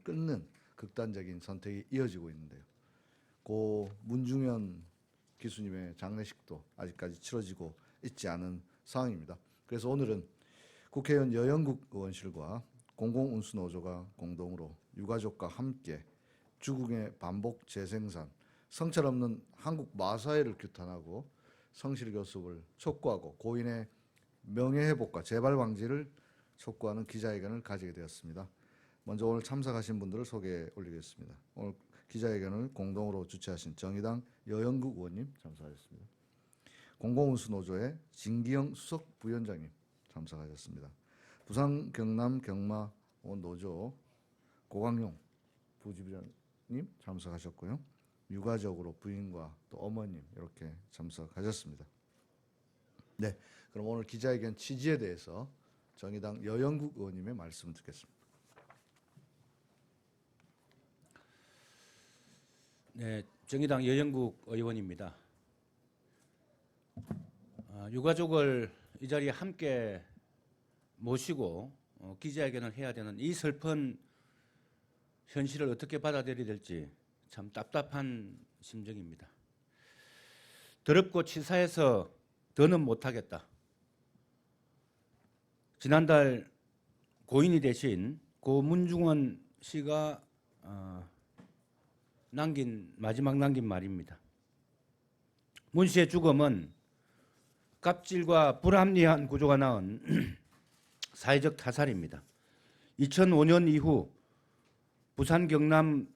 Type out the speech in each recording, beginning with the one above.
끊는 극단적인 선택이 이어지고 있는데요. 고 문중현 기수님의 장례식도 아직까지 치러지고 있지 않은 상황입니다. 그래서 오늘은 국회의원 여영국 의원실과 공공운수노조가 공동으로 유가족과 함께 죽음의 반복 재생산, 성찰 없는 한국 마사회를 규탄하고 성실교섭을 촉구하고 고인의 명예회복과 재발 방지를 촉구하는 기자회견을 가지게 되었습니다. 먼저 오늘 참석하신 분들을 소개해 올리겠습니다. 오늘 기자회견을 공동으로 주최하신 정의당 여영국 의원님 참석하셨습니다. 공공운수노조의 진기영 수석 부위원장님 참석하셨습니다. 부산 경남 경마 노조 고광용 부지부장님 참석하셨고요. 유가족으로 부인과 또 어머님 이렇게 참석하셨습니다. 네, 그럼 오늘 기자회견 취지에 대해서 정의당 여영국 의원님의 말씀 듣겠습니다. 네, 정의당 여영국 의원입니다. 유가족을 이 자리에 함께 모시고 기자회견을 해야 되는 이 슬픈 현실을 어떻게 받아들여야 될지 참 답답한 심정입니다. 더럽고 치사해서 더는 못하겠다. 지난달 고인이 되신 고 문중원 씨가 마지막 남긴 말입니다. 문 씨의 죽음은 갑질과 불합리한 구조가 낳은 사회적 타살입니다. 2005년 이후 부산 경남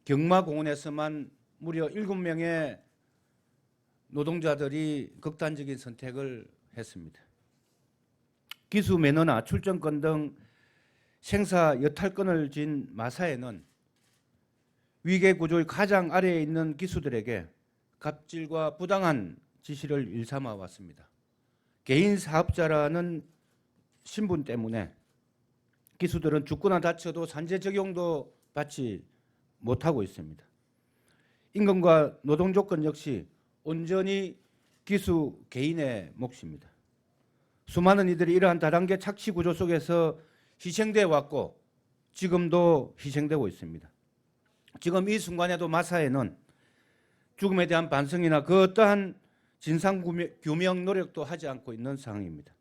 경마공원에서만 무려 7명의 노동자들이 극단적인 선택을 했습니다. 기수 매너나 출전권 등 생사 여탈권을 쥔 마사회는 위계 구조의 가장 아래에 있는 기수들에게 갑질과 부당한 지시를 일삼아 왔습니다. 개인 사업자라는 신분 때문에 기수들은 죽거나 다쳐도 산재 적용도 받지 못하고 있습니다. 임금과 노동 조건 역시 온전히 기수 개인의 몫입니다. 수많은 이들이 이러한 다단계 착취 구조 속에서 희생되어 왔고 지금도 희생되고 있습니다. 지금 이 순간에도 마사회는 죽음에 대한 반성이나 그 어떠한 진상규명 노력도 하지 않고 있는 상황입니다.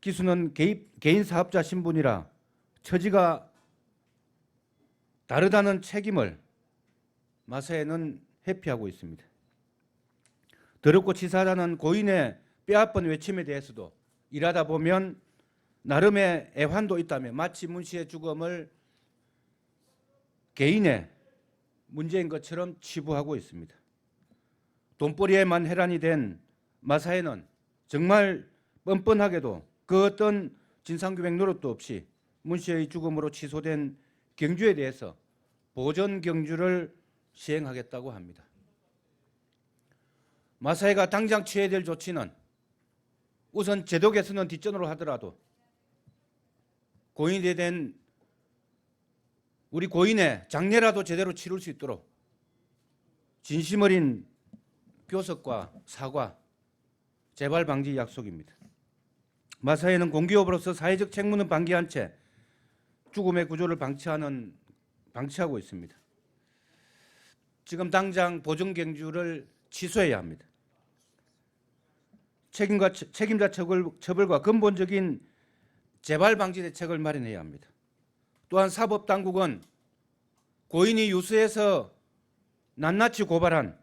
기수는 개인 사업자 신분이라 처지가 다르다는 책임을 마사회는 회피하고 있습니다. 더럽고 치사하다는 고인의 뼈아픈 외침에 대해서도 일하다 보면 나름의 애환도 있다며 마치 문 씨의 죽음을 개인의 문제인 것처럼 치부하고 있습니다. 돈벌이에만 해란이 된 마사회는 정말 뻔뻔하게도 그 어떤 진상규명 노력도 없이 문 씨의 죽음으로 취소된 경주에 대해서 보전 경주를 시행하겠다고 합니다. 마사회가 당장 취해야 될 조치는 우선 제도 개선은 뒷전으로 하더라도 고인이 된 우리 고인의 장례라도 제대로 치를 수 있도록 진심 어린 교섭과 사과, 재발 방지 약속입니다. 마사회는 공기업으로서 사회적 책무는 방기한 채 죽음의 구조를 방치하고 있습니다. 지금 당장 보증 경주를 취소해야 합니다. 책임자 처벌과 근본적인 재발 방지 대책을 마련해야 합니다. 또한 사법당국은 고인이 유서에서 낱낱이 고발한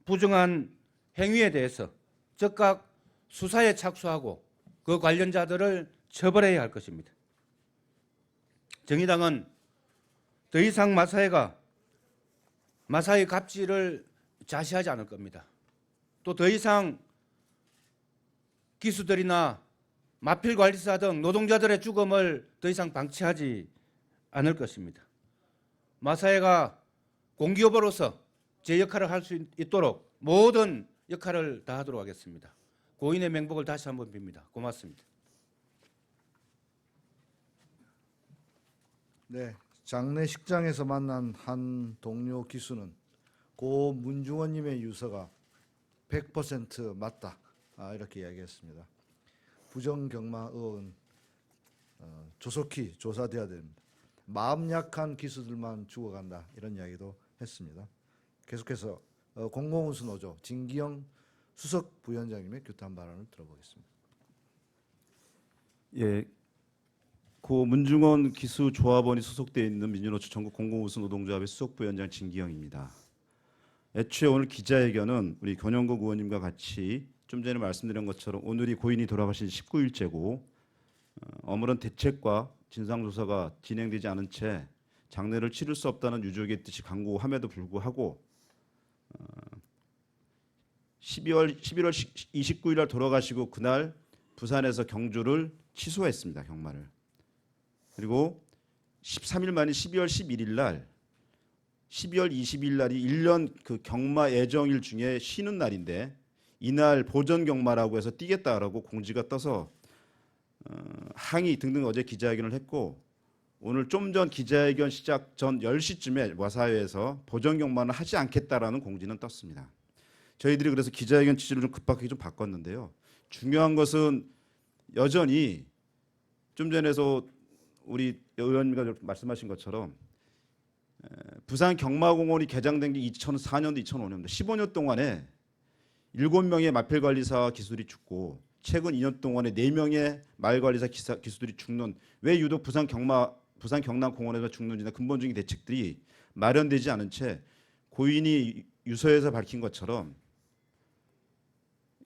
부정한 행위에 대해서 즉각 수사에 착수하고 그 관련자들을 처벌해야 할 것입니다. 정의당은 더 이상 마사의 갑질을 자시하지 않을 겁니다. 또 더 이상 기수들이나 마필관리사 등 노동자들의 죽음을 더 이상 방치하지 않을 것입니다. 마사회가 공기업으로서 제 역할을 할 수 있도록 모든 역할을 다하도록 하겠습니다. 고인의 명복을 다시 한번 빕니다. 고맙습니다. 네, 장례식장에서 만난 한 동료 기수는 고 문중원님의 유서가 100% 맞다 이렇게 이야기했습니다. 부정경마 의혹은 조속히 조사돼야 됩니다. 마음 약한 기수들만 죽어간다 이런 이야기도 했습니다. 계속해서 공공운수 노조 진기영 수석 부위원장님의 규탄 발언을 들어보겠습니다. 예, 고 문중원 기수조합원이 소속되어 있는 민주노총 전국 공공운수 노동조합의 수석 부위원장 진기영입니다. 애초에 오늘 기자회견은 우리 권영국 의원님과 같이 좀 전에 말씀드린 것처럼 오늘이 고인이 돌아가신 19일째고 아무런 대책과 진상조사가 진행되지 않은 채 장례를 치를 수 없다는 유족의 뜻이 강고함에도 불구하고 11월 29일 날 돌아가시고 그날 부산에서 경주를 취소했습니다. 경마를. 그리고 13일 만인 12월 11일 날 12월 20일 날이 1년 그 경마 예정일 중에 쉬는 날인데 이날 보전 경마라고 해서 뛰겠다라고 공지가 떠서 항의 등등 어제 기자회견을 했고 오늘 좀 전 기자회견 시작 전 10시쯤에 와사회에서 보전 경마는 하지 않겠다라는 공지는 떴습니다. 저희들이 그래서 기자회견 취지를 좀 급하게 좀 바꿨는데요. 중요한 것은 여전히 좀 전에서 우리 의원님과 말씀하신 것처럼 부산 경마공원이 개장된 게 2004년도 2005년도 15년 동안에 7명의 마필관리사 기술이 죽고 최근 2년 동안에 4명의 마을관리사 기수들이 죽는 왜 유독 부산 경남공원에서 죽는지나 근본적인 대책들이 마련되지 않은 채 고인이 유서에서 밝힌 것처럼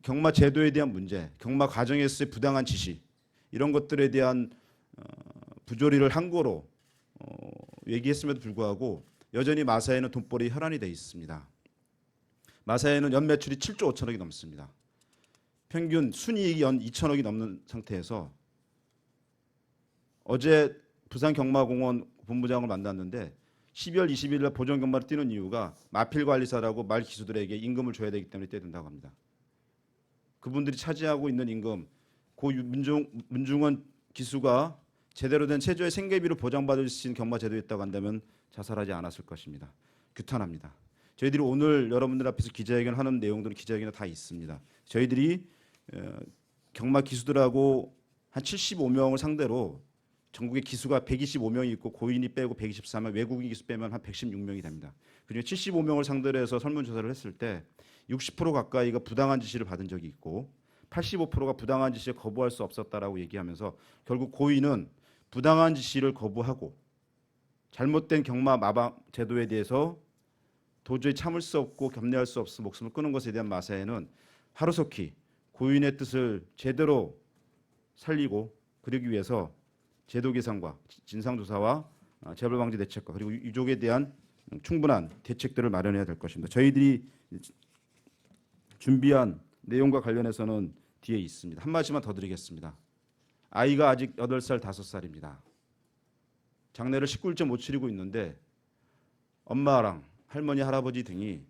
경마 제도에 대한 문제, 경마 과정에서의 부당한 지시 이런 것들에 대한 부조리를 항고로 얘기했음에도 불구하고 여전히 마사에는 돈벌이 혈안이 돼 있습니다. 마사에는 연 매출이 7조 5천억이 넘습니다. 평균 순이익이 연 2천억이 넘는 상태에서 어제 부산경마공원 본부장을 만났는데 12월 20일 날 보전 경마를 뛰는 이유가 마필관리사라고 말 기수들에게 임금을 줘야 되기 때문에 뛰어야 된다고 합니다. 그분들이 차지하고 있는 임금 고 문중원 기수가 제대로 된 최저의 생계비를 보장받을 수 있는 경마 제도에 있다고 한다면 자살하지 않았을 것입니다. 규탄합니다. 저희들이 오늘 여러분들 앞에서 기자회견을 하는 내용들은 기자회견에 다 있습니다. 저희들이 경마 기수들하고 한 75명을 상대로 전국에 기수가 125명이 있고 고인이 빼고 124명, 외국인 기수 빼면 한 116명이 됩니다. 그중에 75명을 상대로 해서 설문조사를 했을 때 60% 가까이가 부당한 지시를 받은 적이 있고 85%가 부당한 지시에 거부할 수 없었다라고 얘기하면서 결국 고인은 부당한 지시를 거부하고 잘못된 경마 마방 제도에 대해서 도저히 참을 수 없고 겸례할 수 없어 목숨을 끊은 것에 대한 마사에는 하루속히 고인의 뜻을 제대로 살리고 그러기 위해서 제도 개선과 진상조사와 재벌방지 대책과 그리고 유족에 대한 충분한 대책들을 마련해야 될 것입니다. 저희들이 준비한 내용과 관련해서는 뒤에 있습니다. 한 마디만 더 드리겠습니다. 아이가 아직 8살, 5살입니다. 장례를 19일째 못 치르고 있는데 엄마랑 할머니, 할아버지 등이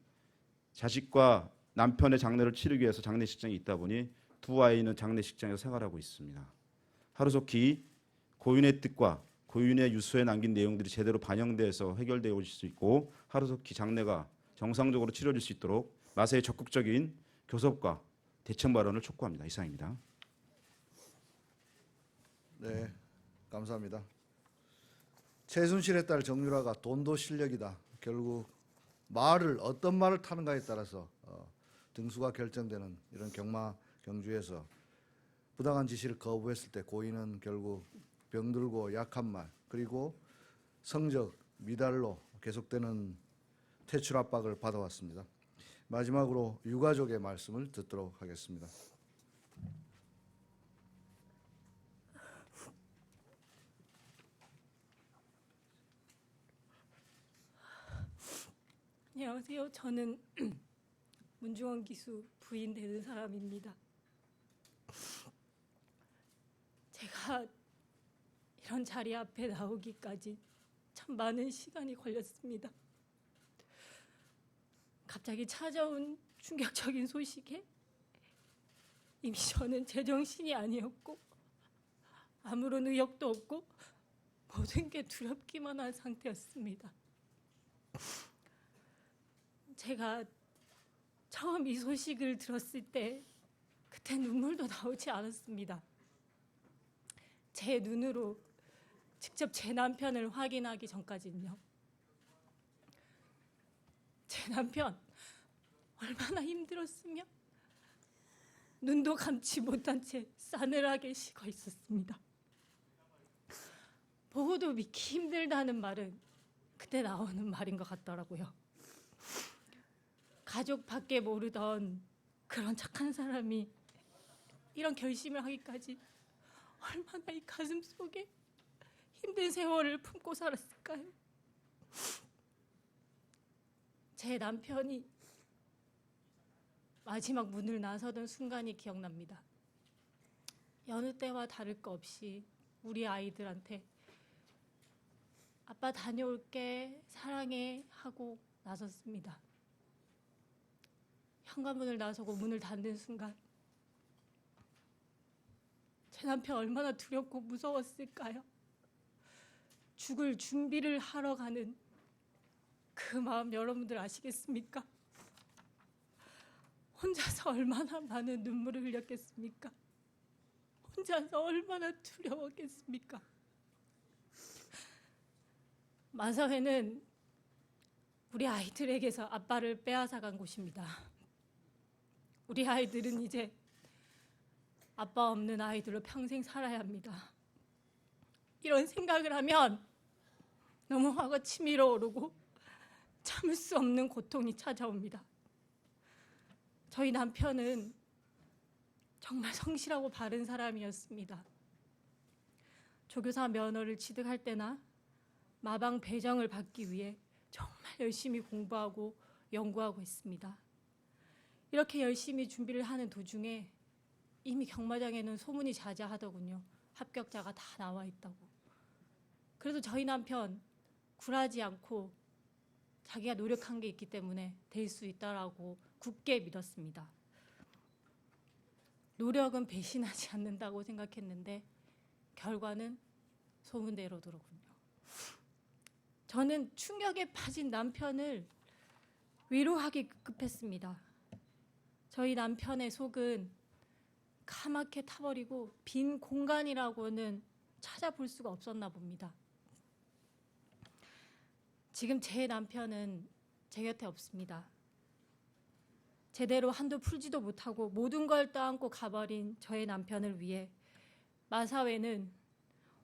자식과 남편의 장례를 치르기 위해서 장례식장에 있다 보니 두 아이는 장례식장에서 생활하고 있습니다. 하루속히 고인의 뜻과 고인의 유서에 남긴 내용들이 제대로 반영돼서 해결되어 올 수 있고 하루속히 장례가 정상적으로 치러질 수 있도록 마사의 적극적인 교섭과 대책 마련을 촉구합니다. 이상입니다. 네, 감사합니다. 최순실의 딸 정유라가 돈도 실력이다. 결국 어떤 말을 타는가에 따라서 등수가 결정되는 이런 경주에서 부당한 지시를 거부했을 때 고인은 결국 병들고 약한 말 그리고 성적 미달로 계속되는 퇴출 압박을 받아왔습니다. 마지막으로 유가족의 말씀을 듣도록 하겠습니다. 안녕하세요. 저는 문중원 기수 부인 되는 사람입니다. 제가 이런 자리 앞에 나오기까지 참 많은 시간이 걸렸습니다. 갑자기 찾아온 충격적인 소식에 이미 저는 제정신이 아니었고 아무런 의욕도 없고 모든 게 두렵기만 한 상태였습니다. 제가 처음 이 소식을 들었을 때 그때 눈물도 나오지 않았습니다. 제 눈으로 직접 제 남편을 확인하기 전까지는요. 제 남편 얼마나 힘들었으며 눈도 감지 못한 채 싸늘하게 식어 있었습니다. 보고도 믿기 힘들다는 말은 그때 나오는 말인 것 같더라고요. 가족밖에 모르던 그런 착한 사람이 이런 결심을 하기까지 얼마나 이 가슴 속에 힘든 세월을 품고 살았을까요? 제 남편이 마지막 문을 나서던 순간이 기억납니다. 여느 때와 다를 거 없이 우리 아이들한테 아빠 다녀올게, 사랑해 하고 나섰습니다. 현관문을 나서고 문을 닫는 순간 제 남편 얼마나 두렵고 무서웠을까요? 죽을 준비를 하러 가는 그 마음 여러분들 아시겠습니까? 혼자서 얼마나 많은 눈물을 흘렸겠습니까? 혼자서 얼마나 두려웠겠습니까? 마사회는 우리 아이들에게서 아빠를 빼앗아간 곳입니다. 우리 아이들은 이제 아빠 없는 아이들로 평생 살아야 합니다. 이런 생각을 하면 너무 화가 치밀어 오르고 참을 수 없는 고통이 찾아옵니다. 저희 남편은 정말 성실하고 바른 사람이었습니다. 조교사 면허를 취득할 때나 마방 배정을 받기 위해 정말 열심히 공부하고 연구하고 있습니다. 이렇게 열심히 준비를 하는 도중에 이미 경마장에는 소문이 자자하더군요. 합격자가 다 나와 있다고. 그래도 저희 남편 굴하지 않고 자기가 노력한 게 있기 때문에 될 수 있다라고 굳게 믿었습니다. 노력은 배신하지 않는다고 생각했는데 결과는 소문대로더군요. 저는 충격에 빠진 남편을 위로하기 급급했습니다. 저희 남편의 속은 까맣게 타버리고 빈 공간이라고는 찾아볼 수가 없었나 봅니다. 지금 제 남편은 제 곁에 없습니다. 제대로 한도 풀지도 못하고 모든 걸 떠안고 가버린 저의 남편을 위해 마사회는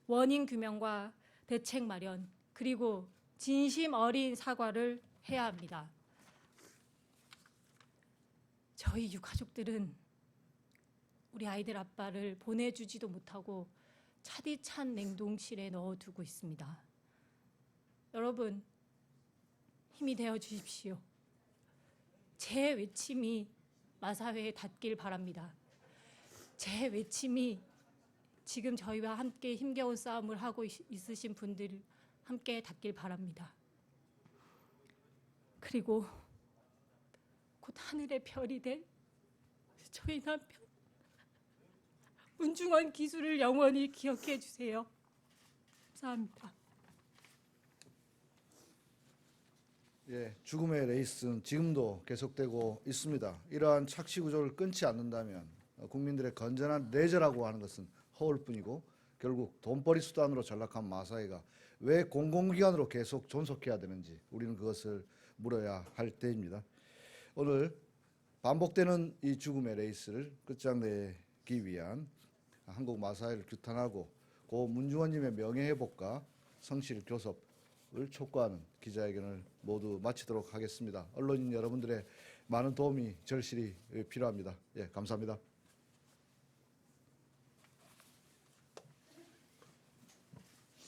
원인 규명과 대책 마련 그리고 진심 어린 사과를 해야 합니다. 저희 유가족들은 우리 아이들 아빠를 보내주지도 못하고 차디찬 냉동실에 넣어두고 있습니다. 여러분 힘이 되어 주십시오. 제 외침이 마사회에 닿길 바랍니다. 제 외침이 지금 저희와 함께 힘겨운 싸움을 하고 있으신 분들 함께 닿길 바랍니다. 그리고 곧 하늘의 별이 될 저희 남편 문중원 기수를 영원히 기억해 주세요. 감사합니다. 예, 죽음의 레이스는 지금도 계속되고 있습니다. 이러한 착시 구조를 끊지 않는다면 국민들의 건전한 내재라고 하는 것은 허울뿐이고 결국 돈벌이 수단으로 전락한 마사회가 왜 공공기관으로 계속 존속해야 되는지 우리는 그것을 물어야 할 때입니다. 오늘 반복되는 이 죽음의 레이스를 끝장내기 위한 한국 마사회를 규탄하고 고 문중원님의 명예회복과 성실 교섭을 촉구하는 기자회견을 모두 마치도록 하겠습니다. 언론인 여러분들의 많은 도움이 절실히 필요합니다. 예, 감사합니다.